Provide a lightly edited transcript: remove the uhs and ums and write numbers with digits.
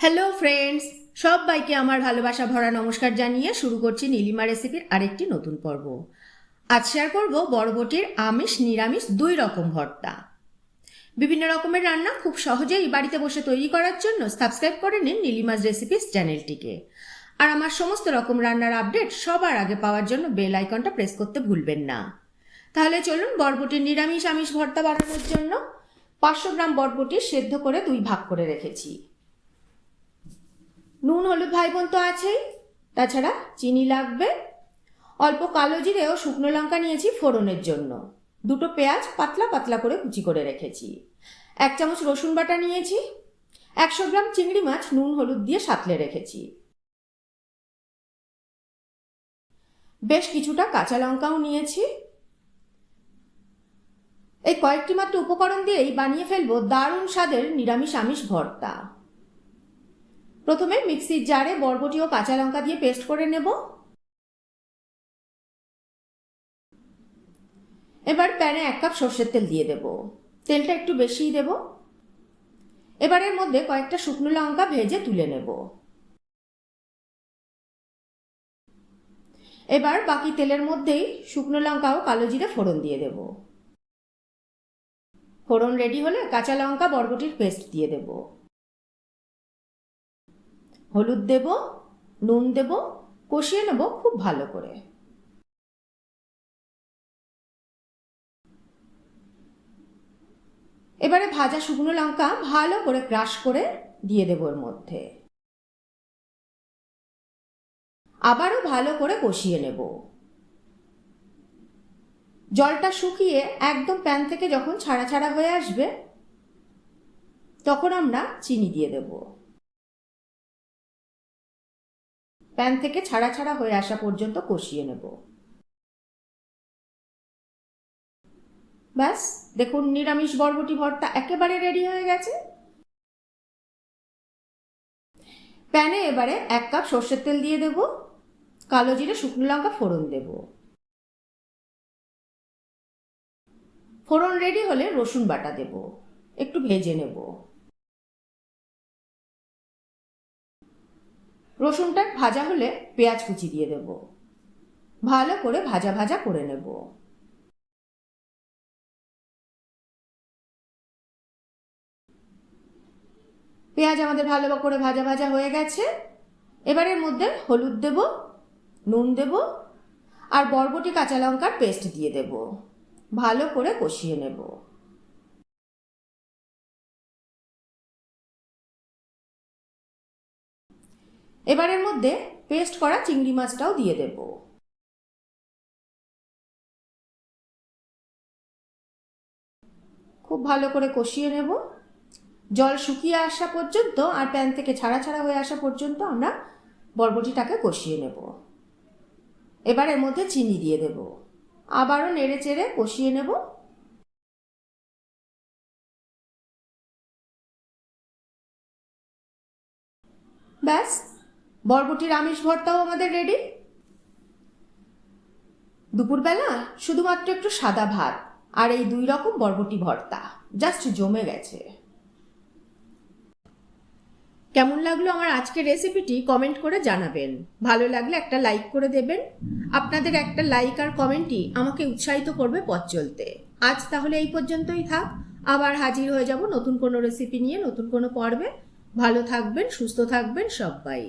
Hello friends, সবাইকে আমার ভালোবাসা ভরা নমস্কার জানিয়ে শুরু করছি নীলিমা রেসিপির আরেকটি নতুন পর্ব। আজ শেয়ার করব বরবটির আমিষ নিরামিষ দুই রকম ভর্তা। বিভিন্ন রকমের রান্না খুব সহজেই বাড়িতে বসে তৈরি করার জন্য সাবস্ক্রাইব করে নিন নীলিমাস রেসিপিস চ্যানেলটিকে। আর আমার সমস্ত রকম রান্নার আপডেট সবার আগে পাওয়ার জন্য বেল আইকনটা প্রেস করতে ভুলবেন না। তাহলে চলুন বরবটির নিরামিষ আমিষ ভর্তা বানানোর জন্য 500 গ্রাম বরবটি সেদ্ধ করে 2 ভাগ করে রেখেছি। নুন হলুদ ভাই বোন তো আছেই, তাছাড়া চিনি লাগবে। অল্প কালো জিরে ও শুকনো লঙ্কা নিয়েছি ফোড়নের জন্য। 2টো পেঁয়াজ পাতলা পাতলা করে কুচি করে রেখেছি। 1 চামচ রসুন বাটা নিয়েছি। 100 গ্রাম চিংড়ি মাছ নুন হলুদ দিয়ে সাঁতলে রেখেছি। বেশ কিছুটা কাঁচা লঙ্কাও নিয়েছি। এই কয়েকটি মাত্র উপকরণ দিয়েই বানিয়ে ফেলবো দারুণ স্বাদের নিরামিষ আমিষ ভর্তা। প্রথমে মিক্সির জারে বরবটি ও কাঁচা লঙ্কা দিয়ে পেস্ট করে নেব। এবার প্যানে 1 কাপ সর্ষের তেল দিয়ে দেব। তেলটা একটু বেশিই দেব। এবার এর মধ্যে কয়েকটা শুকনো লঙ্কা ভেজে তুলে নেব। এবার বাকি তেলের মধ্যেই শুকনো লঙ্কা ও কালো জিরে ফোড়ন দিয়ে দেব। ফোড়ন রেডি হলে কাঁচা লঙ্কা বরবটির পেস্ট দিয়ে দেব। হলুদ দেব, নুন দেব, কষিয়ে নেব খুব ভালো করে। এবারে ভাজা শুকনো লঙ্কা ভালো করে ক্রাশ করে দিয়ে দেব এর মধ্যে। আবারও ভালো করে কষিয়ে নেব। জলটা শুকিয়ে একদম প্যান থেকে যখন ছাড়া ছাড়া হয়ে আসবে তখন আমরা চিনি দিয়ে দেব। প্যান থেকে ছাড়া ছাড়া হয়ে আসা পর্যন্ত কষিয়ে নেব। ব্যাস, দেখুন নিরামিষ বরবটি ভর্তা একেবারে রেডি হয়ে গেছে। প্যানে এবারে 1 কাপ সর্ষের তেল দিয়ে দেব। কালো জিরে শুকনো লঙ্কা ফোড়ন দেব। ফোড়ন রেডি হলে রসুন বাটা দেব। একটু ভেজে নেব। রসুনটা ভাজা হলে পেঁয়াজ কুচি দিয়ে দেব। ভালো করে ভাজা ভাজা করে নেব। পেঁয়াজ আমাদের ভালো করে ভাজা ভাজা হয়ে গেছে। এবার এর মধ্যে হলুদ দেব, নুন দেব আর বরবটি কাঁচা লঙ্কার পেস্ট দিয়ে দেব। ভালো করে কষিয়ে নেব। এবার এর মধ্যে পেস্ট করা চিংড়ি মাছটাও দিয়ে দেব। খুব ভালো করে কষিয়ে নেব। জল শুকিয়ে আসা পর্যন্ত আর প্যান থেকে ছাড়া ছাড়া হয়ে আসা পর্যন্ত আমরা বরবটিটাকে কষিয়ে নেব। এবার এর মধ্যে চিনি দিয়ে দেব। আবারও নেড়ে চেড়ে কষিয়ে নেব। ব্যাস, বরবটির আমিষ ভর্তাও আমাদের রেডি। দুপুরবেলা শুধুমাত্র একটু সাদা ভাত আর এই 2 রকম বরবটি ভর্তা জাস্ট জমে গেছে। কেমন লাগলো আমার আজকের রেসিপিটি কমেন্ট করে জানাবেন। ভালো লাগলে একটা লাইক করে দেবেন। আপনাদের একটা লাইক আর কমেন্টই আমাকে উৎসাহিত করবে পথ চলতে। আজ তাহলে এই পর্যন্তই থাক। আবার হাজির হয়ে যাব নতুন কোনো রেসিপি নিয়ে নতুন কোনো পর্বে। ভালো থাকবেন, সুস্থ থাকবেন সবাই।